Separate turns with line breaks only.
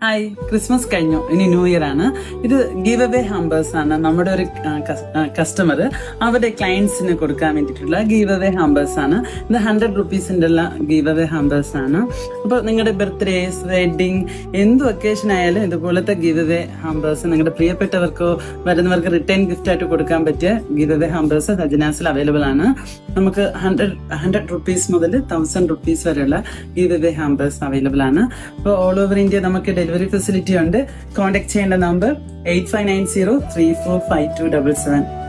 Hi, Christmas കഴിഞ്ഞു, ഇനി new year ആണ്. ഇത് ഗീവ് അവേ ഹാമ്പേഴ്സ് ആണ്. നമ്മുടെ ഒരു കസ്റ്റമർ അവരുടെ ക്ലയൻസിന് കൊടുക്കാൻ വേണ്ടിയിട്ടുള്ള ഗീവ് അവേ ഹാമ്പേഴ്സ് ആണ്. ഇത് 100 റുപ്പീസിന്റെ ഉള്ള ഗീവ് അവേ ഹാമ്പേഴ്സ് ആണ്. അപ്പോൾ നിങ്ങളുടെ ബർത്ത്ഡേസ്, വെഡിങ്, എന്ത് ഒക്കേഷൻ ആയാലും ഇതുപോലത്തെ ഗീവ് അവേ ഹാമ്പേഴ്സ് നിങ്ങളുടെ പ്രിയപ്പെട്ടവർക്കോ വരുന്നവർക്ക് റിട്ടേൺ ഗിഫ്റ്റ് ആയിട്ട് കൊടുക്കാൻ പറ്റിയ ഗീവ് അവേ ഹാമ്പേഴ്സ് സജനാസിൽ അവൈലബിൾ ആണ്. നമുക്ക് 100 റുപ്പീസ് മുതൽ 1000 റുപ്പീസ് വരെയുള്ള ഗീവ് അവേ ഹാമ്പേഴ്സ് അവൈലബിൾ ആണ്. അപ്പോൾ ഓൾ ഓവർ ഇന്ത്യ നമുക്ക് ഡെലിവറി ഫെസിലിറ്റി ഉണ്ട്. കോൺടാക്ട് ചെയ്യേണ്ട നമ്പർ 8590345277.